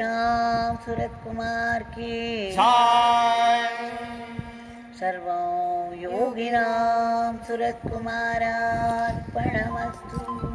Ramsuratkumar ki Sarvam Yogi Ramsuratkumar Ashram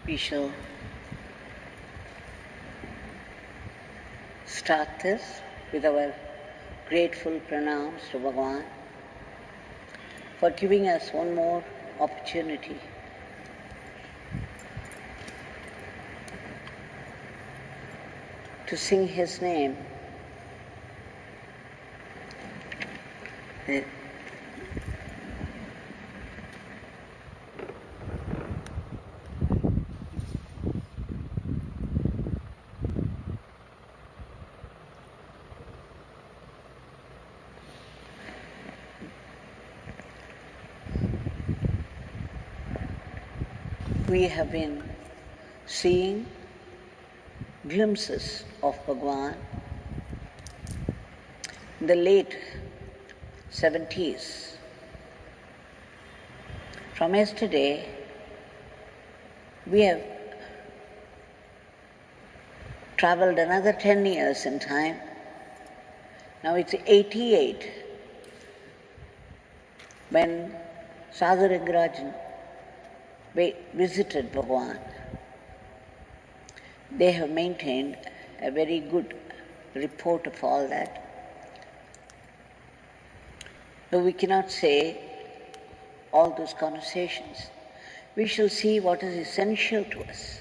We shall start this with our grateful pranams to Bhagwan for giving us one more opportunity to sing His name. We have been seeing glimpses of Bhagwan in the late 70s. From yesterday, we have traveled another 10 years in time. Now it's 88 when Sadhu Rangarajan visited Bhagwan. They have maintained a very good report of all that. Though we cannot say all those conversations, we shall see what is essential to us.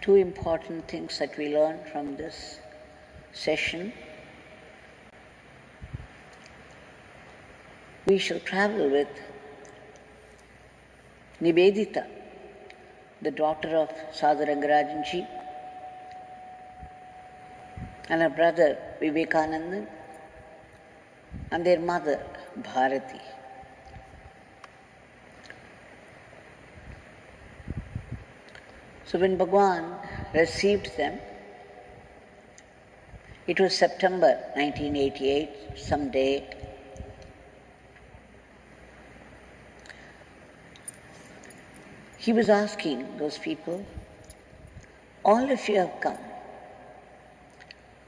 Two important things that we learn from this session. We shall travel with Nivedita, the daughter of Sadhu Rangarajan ji, and her brother Vivekananda, and their mother Bharati. So when Bhagwan received them, it was September 1988, some day. He was asking those people, all of you have come.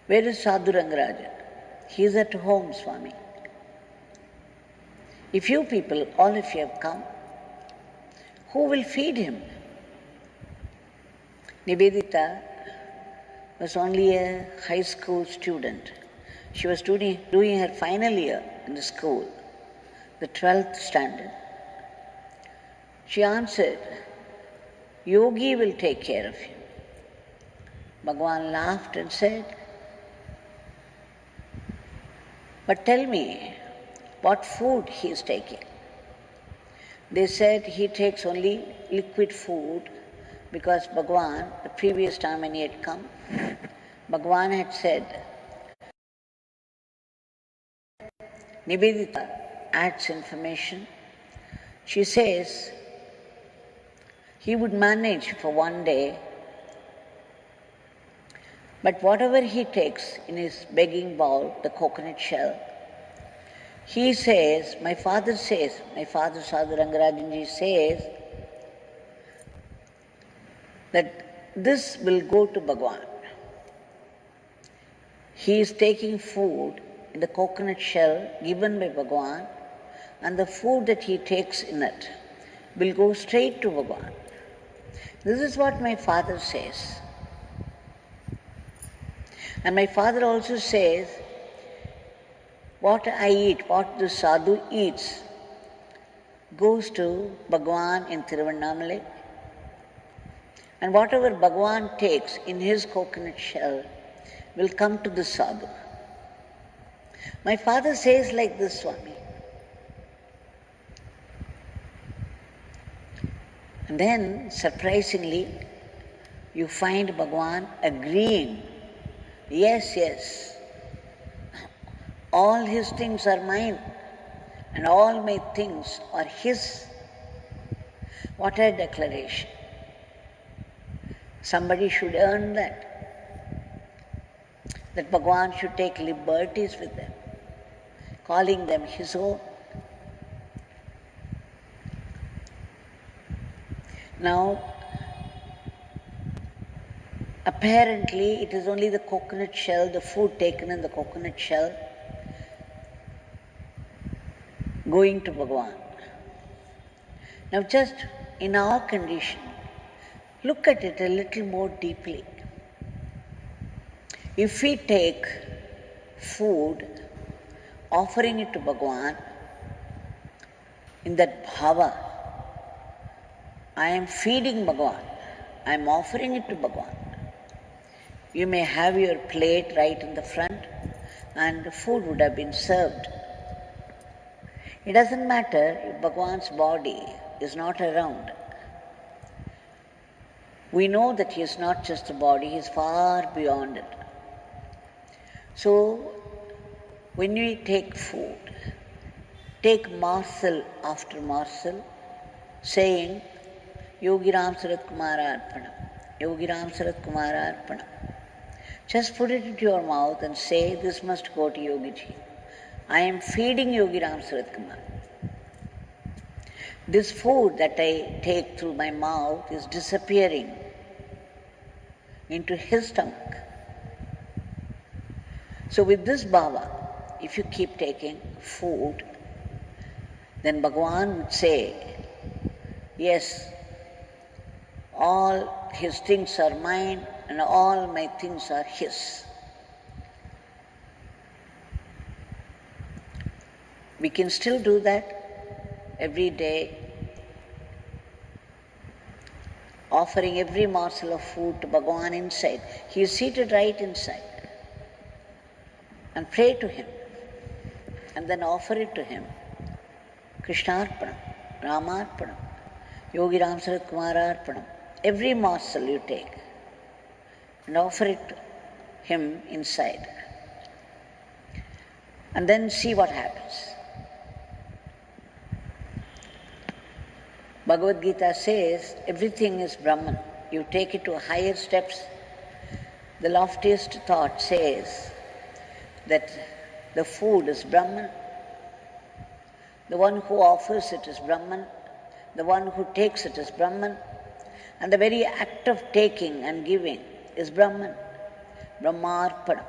Where is Sadhu Rangarajan? He is at home, Swami. If you people, all of you have come, who will feed him? Nivedita was only a high school student. She was doing her final year in the school, the 12th standard. She answered, Yogi will take care of you. Bhagwan laughed and said, but tell me, what food he is taking? They said he takes only liquid food because Bhagwan, the previous time when he had come, Bhagwan had said, Nivedita adds information. She says, he would manage for one day, but whatever he takes in his begging bowl, the coconut shell, he says, my father Sadhu Rangarajan ji says, that this will go to Bhagwan. He is taking food in the coconut shell given by Bhagwan, and the food that he takes in it will go straight to Bhagwan. This is what my father says. And my father also says, what I eat, what the sadhu eats, goes to Bhagwan in Thiruvanamalai. And whatever Bhagwan takes in his coconut shell will come to the sadhu. My father says like this, Swami. And then, surprisingly, you find Bhagwan agreeing. Yes, yes. All his things are mine, and all my things are his. What a declaration. Somebody should earn that. That Bhagwan should take liberties with them, calling them his own. Now, apparently it is only the coconut shell, the food taken in the coconut shell, going to Bhagwan. Now just in our condition, look at it a little more deeply. If we take food, offering it to Bhagwan, in that bhava, I am feeding Bhagwan, I am offering it to Bhagwan. You may have your plate right in the front and the food would have been served. It doesn't matter if Bhagwan's body is not around. We know that he is not just a body, he is far beyond it. So, when we take food, take morsel after morsel, saying, Yogi Ramsuratkumar Arpanam, Yogi Ramsuratkumar Arpanam. Just put it into your mouth and say, this must go to Yogi Ji. I am feeding Yogi Ramsuratkumar. This food that I take through my mouth is disappearing into his stomach. So with this bhava, if you keep taking food, then Bhagwan would say, yes, all his things are mine and all my things are his. We can still do that every day, offering every morsel of food to Bhagwan inside. He is seated right inside. And pray to him. And then offer it to him. Krishnarpanam, Ramarpanam, Yogi Ramsuratkumar Arpanam. Every morsel you take and offer it to him inside. And then see what happens. Bhagavad Gita says everything is Brahman. You take it to higher steps. The loftiest thought says that the food is Brahman. The one who offers it is Brahman. The one who takes it is Brahman. And the very act of taking and giving is Brahman. Brahmarpanam,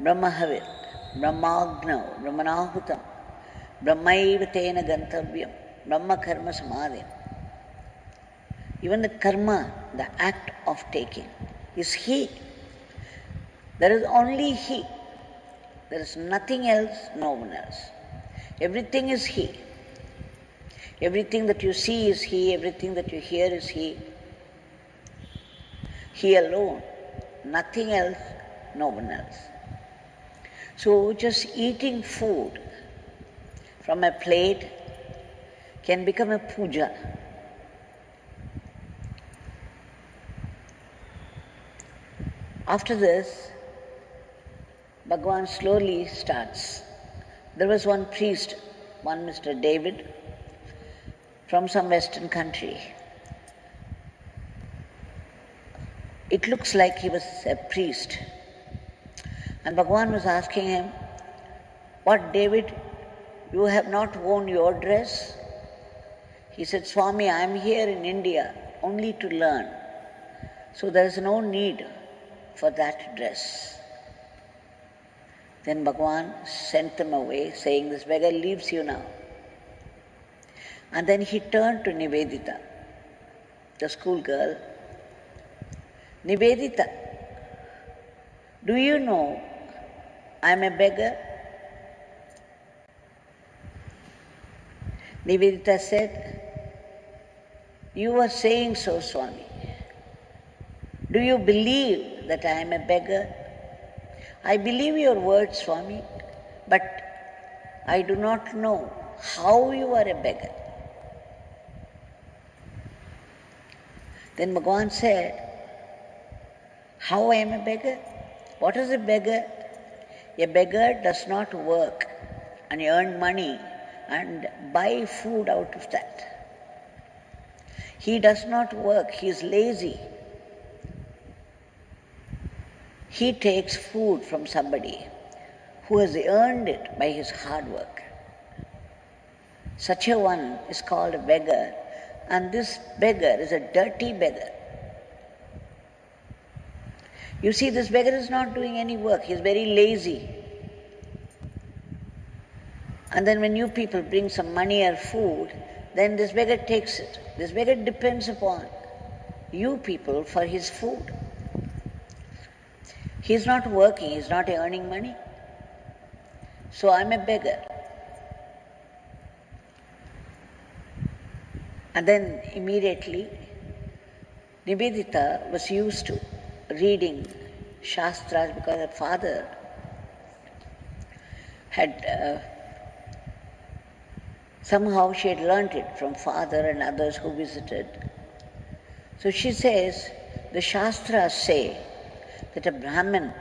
Brahmahavir, Brahmagnav, Brahmanahutam, Brahmaiva tena gantavyam, Brahma karma samadhi. Even the karma, the act of taking, is he. There is only he. There is nothing else, no one else. Everything is he. Everything that you see is he, everything that you hear is he. He alone, nothing else, no one else. So just eating food from a plate can become a puja. After this, Bhagwan slowly starts. There was one priest, one Mr. David, from some western country. It looks like he was a priest. And Bhagwan was asking him, what, David, you have not worn your dress? He said, Swami, I am here in India only to learn. So there is no need for that dress. Then Bhagwan sent them away, saying, this beggar leaves you now. And then he turned to Nivedita the schoolgirl, Nivedita, do you know I'm a beggar? Nivedita said, you are saying so, Swami. Do you believe that I am a beggar? I believe your words, Swami, but I do not know how you are a beggar. Then Bhagwan said, how I am a beggar? What is a beggar? A beggar does not work and earn money and buy food out of that. He does not work, he is lazy. He takes food from somebody who has earned it by his hard work. Such a one is called a beggar, and this beggar is a dirty beggar. You see, this beggar is not doing any work, he is very lazy. And then when you people bring some money or food, then this beggar takes it. This beggar depends upon you people for his food. He is not working, he is not earning money. So I am a beggar. And then immediately, Nivedita was used to reading Shastras because her father had somehow she had learnt it from father and others who visited. So she says, the Shastras say that a Brahmin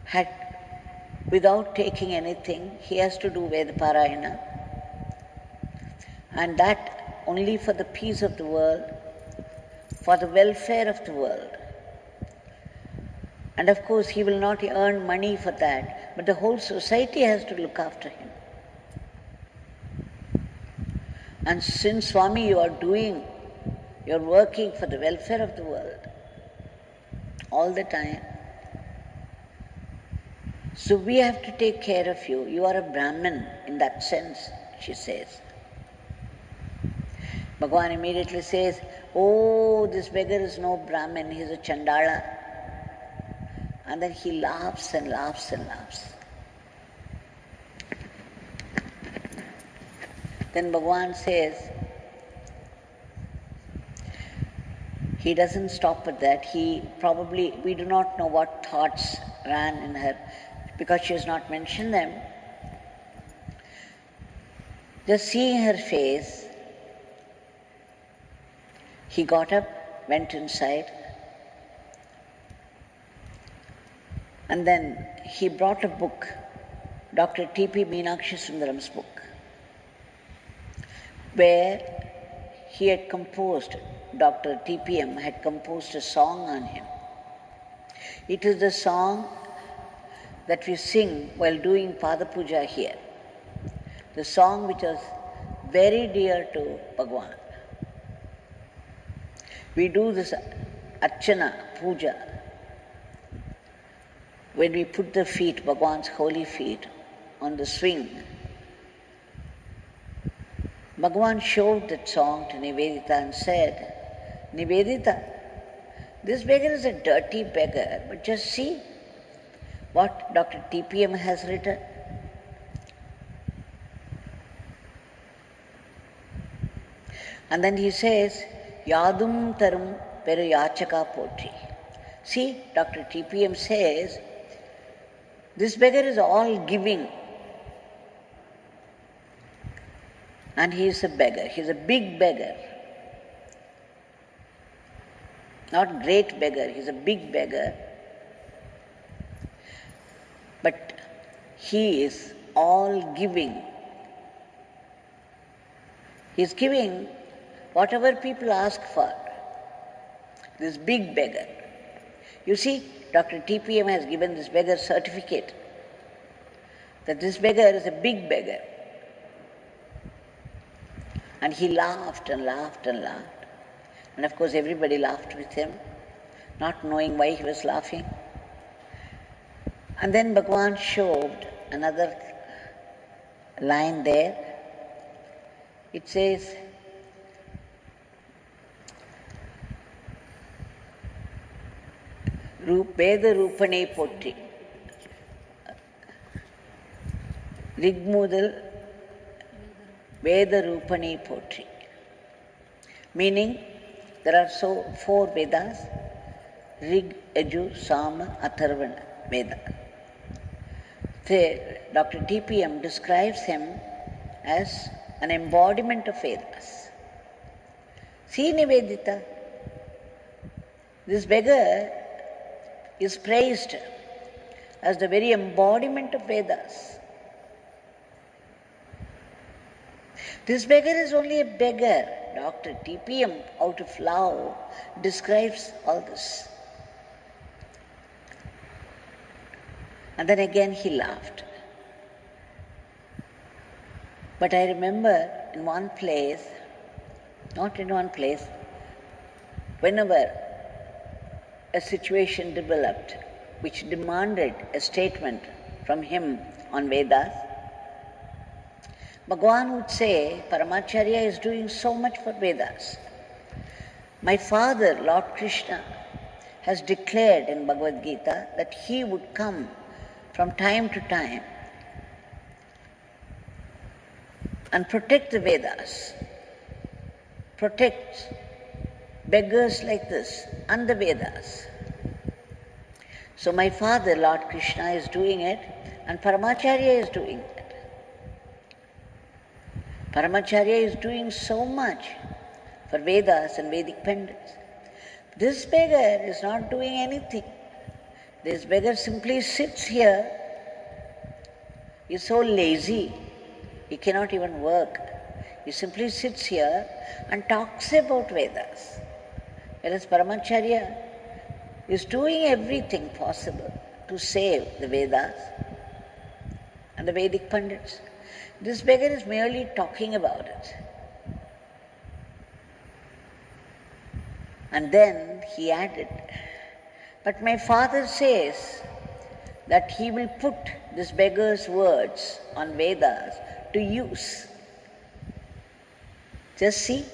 had, without taking anything, he has to do Veda Parayana, and that only for the peace of the world, for the welfare of the world. And of course, he will not earn money for that, but the whole society has to look after him. And since, Swami, you're working for the welfare of the world all the time, so we have to take care of you. You are a Brahmin in that sense, she says. Bhagwan immediately says, oh, this beggar is no Brahmin, he is a Chandala. And then he laughs and laughs and laughs. Then Bhagwan says, he doesn't stop at that. We do not know what thoughts ran in her because she has not mentioned them. Just seeing her face, he got up, went inside, and then he brought a book, Dr. T.P. Meenakshi Sundaram's book, where he had composed, Dr. TPM had composed a song on him. It is the song that we sing while doing Pada Puja here. The song which was very dear to Bhagwan. We do this Archana, Puja, when we put the feet, Bhagwan's holy feet, on the swing. Bhagwan showed that song to Nivedita and said, Nivedita, this beggar is a dirty beggar, but just see what Dr. TPM has written. And then he says, Yadum tarum peru yachaka potri. See, Dr. TPM says, this beggar is all giving. And he is a beggar. He is a big beggar. Not great beggar, he is a big beggar. But he is all giving. He is giving whatever people ask for. This big beggar. You see, Dr. TPM has given this beggar certificate that this beggar is a big beggar. And he laughed and laughed and laughed. And of course everybody laughed with him, not knowing why he was laughing. And then Bhagwan showed another line there. It says, Veda Rupane Potri. Rigmudal Veda Rupane Potri. Meaning, there are four Vedas: Rig, Yajur, Sama, Atharvana Veda. Dr. T.P.M. describes him as an embodiment of Vedas. See Nivedita, this beggar is praised as the very embodiment of Vedas. This beggar is only a beggar. Dr. T.P.M. out of love describes all this. And then again he laughed. But I remember in one place, not in one place, whenever a situation developed which demanded a statement from him on Vedas, Bhagwan would say, Paramacharya is doing so much for Vedas. My father, Lord Krishna, has declared in Bhagavad Gita that he would come from time to time and protect the Vedas, protect beggars like this and the Vedas. So my father, Lord Krishna, is doing it, and Paramacharya is doing it. Paramacharya is doing so much for Vedas and Vedic pendants. This beggar is not doing anything. This beggar simply sits here. He is so lazy, he cannot even work. He simply sits here and talks about Vedas. Whereas Paramacharya is doing everything possible to save the Vedas and the Vedic pandits. This beggar is merely talking about it. And then he added, but my father says that he will put this beggar's words on Vedas to use. Just see,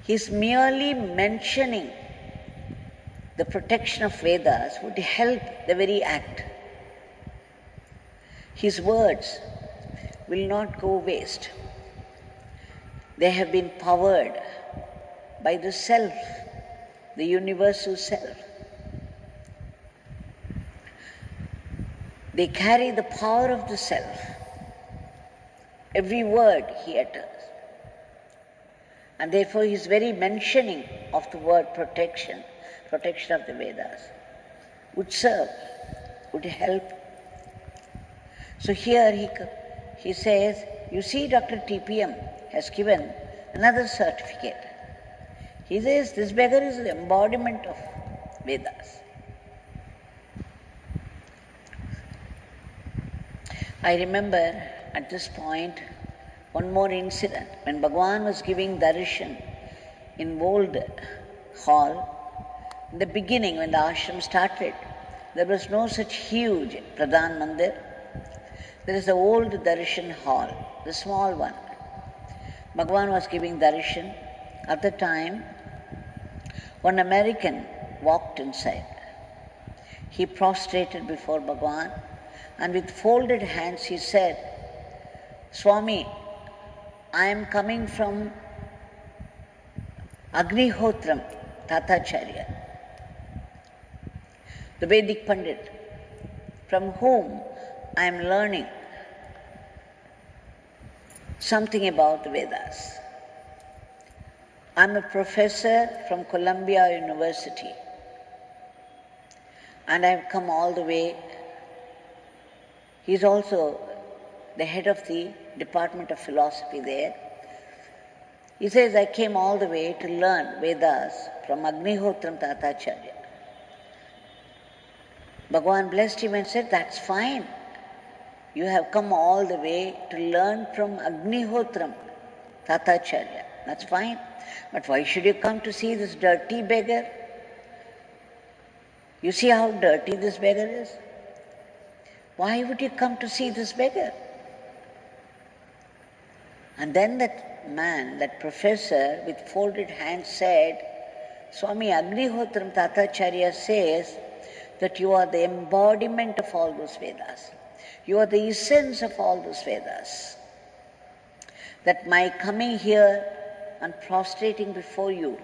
he's merely mentioning the protection of Vedas would help the very act. His words will not go waste. They have been powered by the self, the universal self. They carry the power of the self. Every word he utters. And therefore his very mentioning of the word protection of the Vedas, would serve, would help. So here he says, you see, Dr. T.P.M. has given another certificate. He says this beggar is the embodiment of Vedas. I remember at this point one more incident. When Bhagwan was giving darshan in old hall, in the beginning when the ashram started, there was no such huge Pradhan Mandir. There is the old darshan hall, the small one. Bhagwan was giving darshan. At the time, one American walked inside. He prostrated before Bhagwan and with folded hands he said, Swami, I am coming from Agnihotram, Tatacharya, the Vedic Pandit, from whom I am learning something about the Vedas. I am a professor from Columbia University and I have come all the way. He is also the head of the Department of Philosophy there. He says, I came all the way to learn Vedas from Agnihotram Tatacharya. Bhagwan blessed him and said, that's fine. You have come all the way to learn from Agnihotram Tatacharya. That's fine. But why should you come to see this dirty beggar? You see how dirty this beggar is? Why would you come to see this beggar? And then that man, that professor with folded hands said, Swami Agnihotram Tatacharya says that you are the embodiment of all those Vedas. You are the essence of all those Vedas. That my coming here and prostrating before you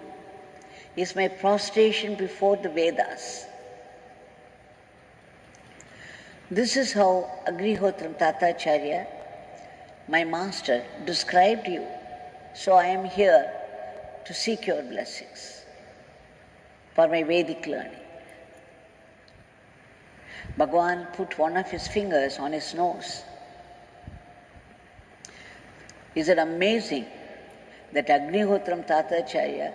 is my prostration before the Vedas. This is how Agnihotram Tatacharya, my master, described you. So I am here to seek your blessings for my Vedic learning. Bhagwan put one of his fingers on his nose. Is it amazing that Agnihotram Tatacharya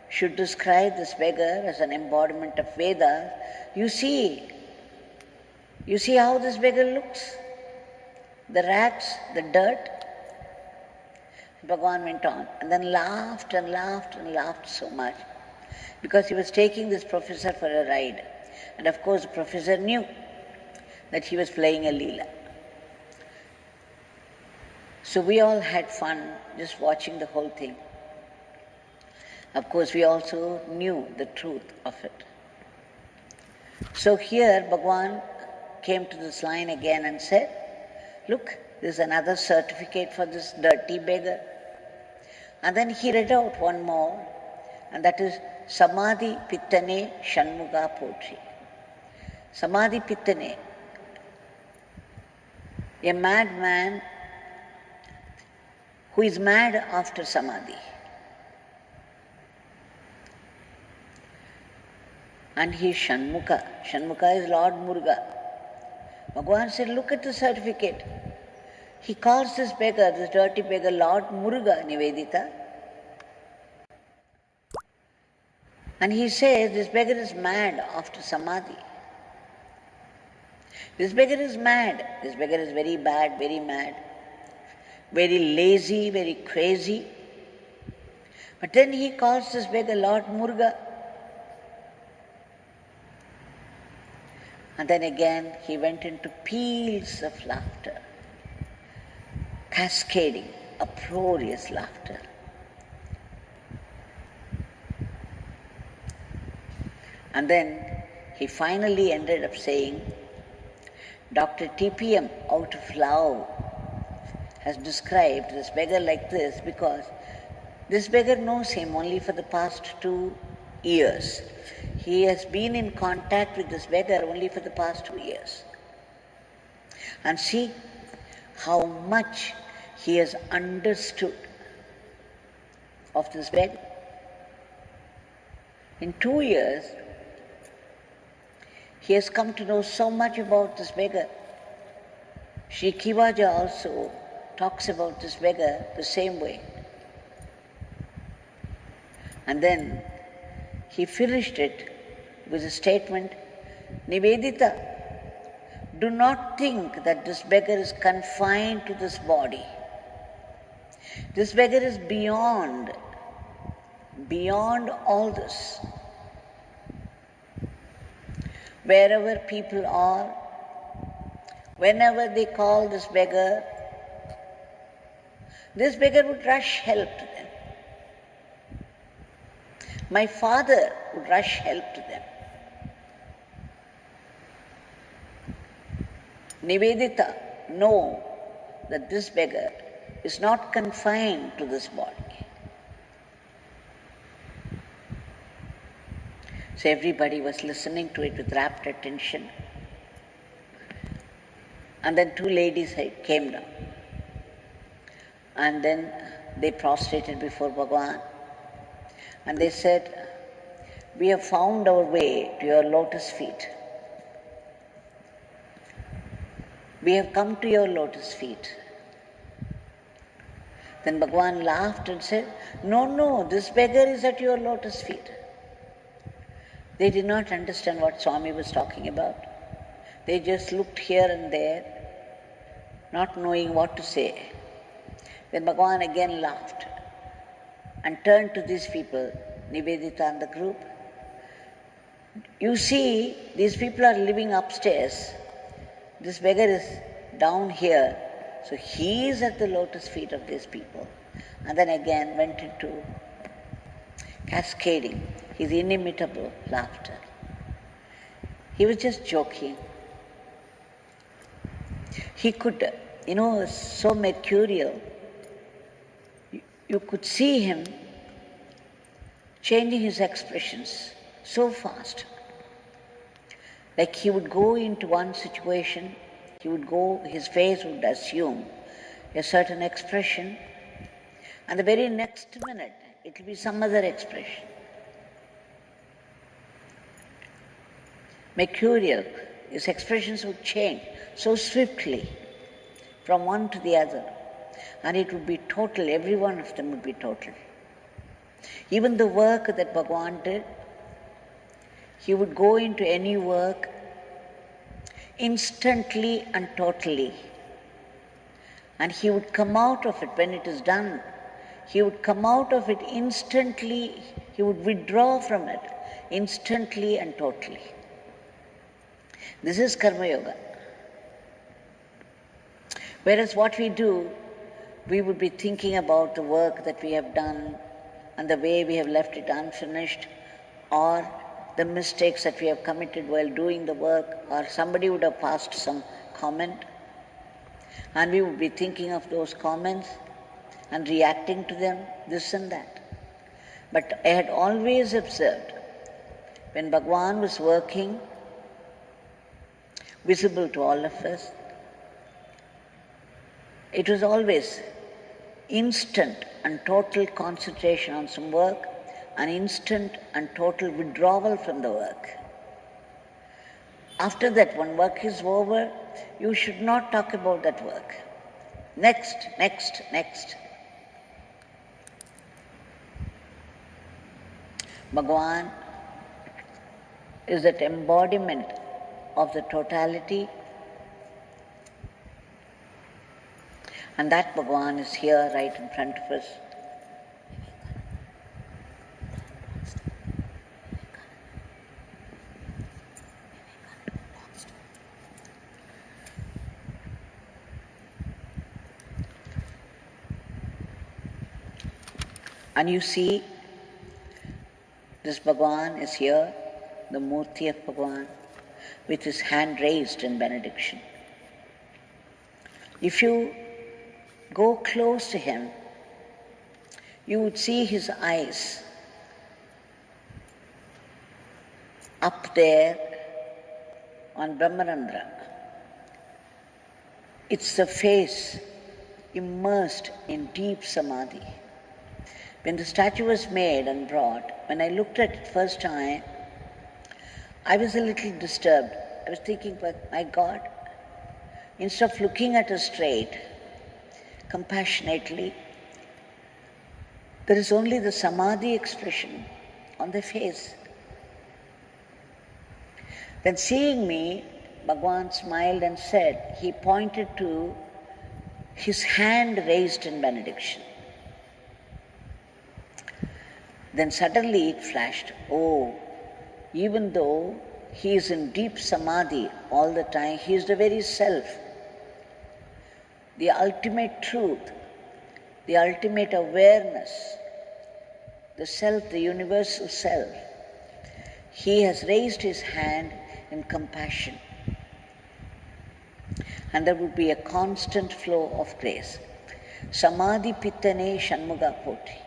should describe this beggar as an embodiment of Vedas? You see how this beggar looks? The rags, the dirt. Bhagwan went on and then laughed and laughed and laughed so much because he was taking this professor for a ride. And of course the professor knew that he was playing a leela. So we all had fun just watching the whole thing. Of course we also knew the truth of it. So here Bhagwan came to this line again and said, look, there's another certificate for this dirty beggar. And then he read out one more, and that is Samadhi Pittane Shanmuga Potri. Samadhi Pittane, a madman who is mad after Samadhi. And he is Shanmuka. Shanmuka is Lord Muruga. Bhagwan said, look at the certificate. He calls this beggar, this dirty beggar, Lord Muruga Nivedita. And he says this beggar is mad after Samadhi. This beggar is mad. This beggar is very bad, very mad, very lazy, very crazy. But then he calls this beggar Lord Muruga. And then again he went into peals of laughter, cascading, uproarious laughter. And then he finally ended up saying, Dr. TPM, out of love, has described this beggar like this because this beggar knows him only for the past 2 years. He has been in contact with this beggar only for the past 2 years. And see how much he has understood of this beggar. In 2 years, he has come to know so much about this beggar. Shri Kivaja also talks about this beggar the same way. And then he finished it with a statement, Nivedita, do not think that this beggar is confined to this body. This beggar is beyond all this. Wherever people are, whenever they call this beggar would rush help to them. My father would rush help to them. Nivedita, know that this beggar is not confined to this body. So everybody was listening to it with rapt attention. And then 2 ladies came down. And then they prostrated before Bhagwan. And they said, we have found our way to your lotus feet. We have come to your lotus feet. Then Bhagwan laughed and said, no, this beggar is at your lotus feet. They did not understand what Swami was talking about. They just looked here and there, not knowing what to say. Then Bhagwan again laughed and turned to these people, Nivedita and the group. You see, these people are living upstairs. This beggar is down here. So he is at the lotus feet of these people. And then again went into cascading, his inimitable laughter. He was just joking. He could, so mercurial. You could see him changing his expressions so fast. Like he would go into one situation, his face would assume a certain expression, and the very next minute it will be some other expression. Mercurial, his expressions would change so swiftly from one to the other, and it would be total, every one of them would be total. Even the work that Bhagwan did, he would go into any work instantly and totally. And he would come out of it when it is done. He would come out of it instantly. He would withdraw from it instantly and totally. This is Karma Yoga. Whereas what we do, we would be thinking about the work that we have done and the way we have left it unfinished, or the mistakes that we have committed while doing the work, or somebody would have passed some comment, and we would be thinking of those comments and reacting to them, this and that. But I had always observed, when Bhagwan was working, visible to all of us, it was always instant and total concentration on some work, an instant and total withdrawal from the work. After that, when work is over, you should not talk about that work. Next, next, next. Bhagwan is that embodiment of the totality, and that Bhagwan is here right in front of us. And you see, this Bhagwan is here, the Murti of Bhagwan, with his hand raised in benediction. If you go close to him, you would see his eyes up there on Brahmarandra. It's the face immersed in deep samadhi. When the statue was made and brought, when I looked at it first time, I was a little disturbed. I was thinking, but my God, instead of looking at us straight, compassionately, there is only the samadhi expression on the face. Then seeing me, Bhagwan smiled and said, he pointed to his hand raised in benediction. Then suddenly it flashed, oh, even though he is in deep samadhi all the time, he is the very self, the ultimate truth, the ultimate awareness, the self, the universal self. He has raised his hand in compassion, and there would be a constant flow of grace. Samadhi pittane shanmuga poti.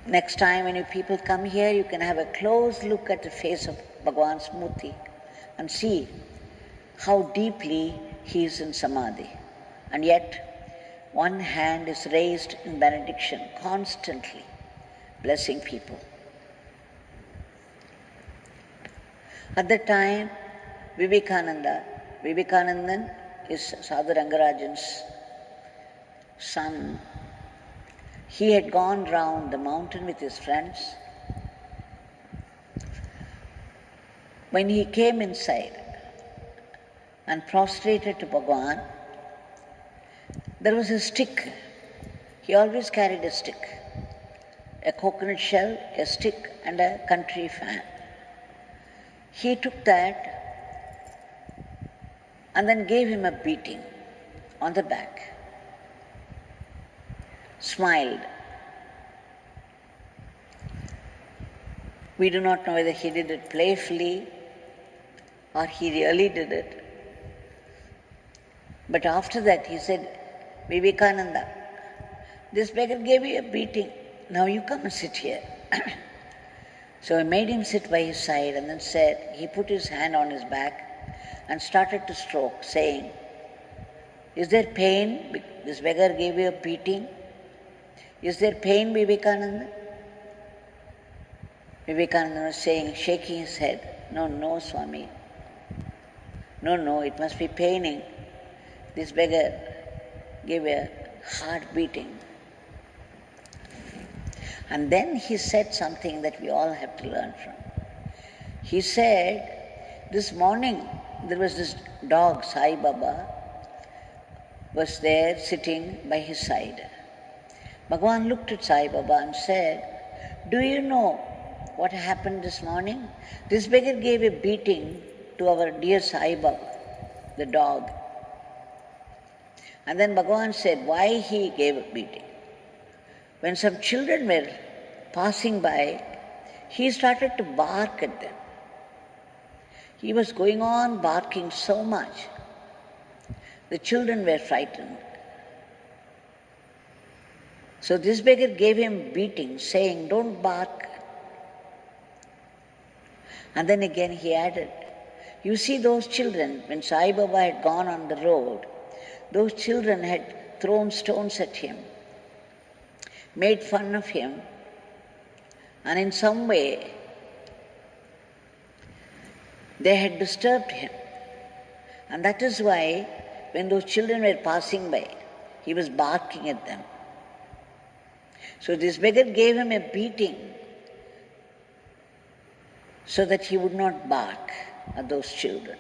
Next time when you people come here, you can have a close look at the face of Bhagwan's Murti and see how deeply he is in samadhi. And yet, one hand is raised in benediction, constantly blessing people. At that time, Vivekanandan is Sadhu Rangarajan's son. He had gone round the mountain with his friends. When he came inside and prostrated to Bhagwan, there was a stick. He always carried a stick, a coconut shell, a stick, and a country fan. He took that and then gave him a beating on the back, smiled, We do not know whether he did it playfully or he really did it. But after that he said, Vivekananda, this beggar gave you a beating. Now you come and sit here. So I made him sit by his side and then said, he put his hand on his back and started to stroke, saying, is there pain? This beggar gave you a beating. Is there pain, Vivekananda? Vivekananda was saying, shaking his head, no, Swami. No, it must be paining. This beggar gave a hard beating. And then he said something that we all have to learn from. He said, this morning there was this dog, Sai Baba, was there sitting by his side. Bhagwan looked at Sai Baba and said, do you know what happened this morning? This beggar gave a beating to our dear Sai Baba, the dog. And then Bhagwan said why he gave a beating. When some children were passing by, he started to bark at them. He was going on barking so much. The children were frightened. So this beggar gave him beating, saying, don't bark. And then again he added, you see those children, when Sai Baba had gone on the road, those children had thrown stones at him, made fun of him, and in some way they had disturbed him. And that is why when those children were passing by, he was barking at them. So this beggar gave him a beating so that he would not bark at those children.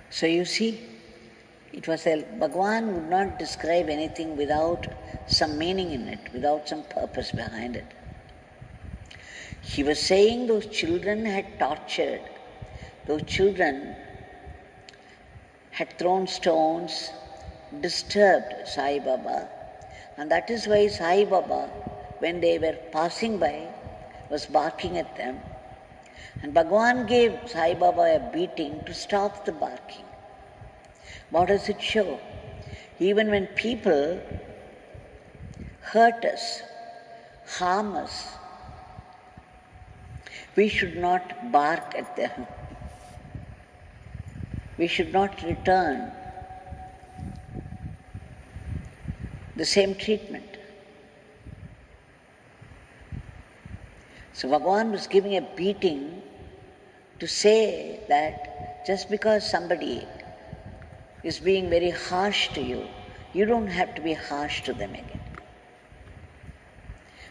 So you see, Bhagwan would not describe anything without some meaning in it, without some purpose behind it. He was saying those children had tortured, those children had thrown stones, disturbed Sai Baba, and that is why Sai Baba, when they were passing by, was barking at them. And Bhagwan gave Sai Baba a beating to stop the barking. What does it show? Even when people hurt us, harm us, we should not bark at them. We should not return the same treatment. So Bhagwan was giving a beating to say that just because somebody is being very harsh to you, you don't have to be harsh to them again.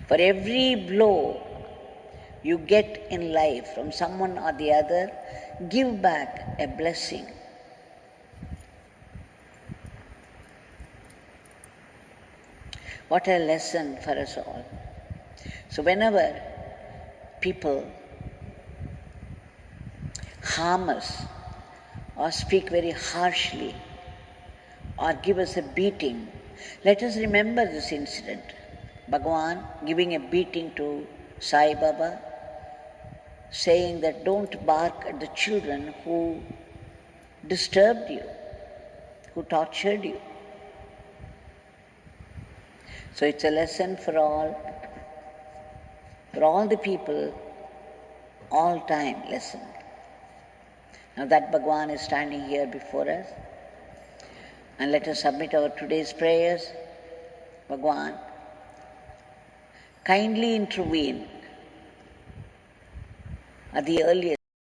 For every blow you get in life from someone or the other, give back a blessing. What a lesson for us all. So whenever people harm us or speak very harshly or give us a beating, let us remember this incident. Bhagwan giving a beating to Sai Baba, saying that don't bark at the children who disturbed you, who tortured you. So it's a lesson for all the people, all time lesson. Now that Bhagwan is standing here before us, and let us submit our today's prayers. Bhagwan, kindly intervene at the earliest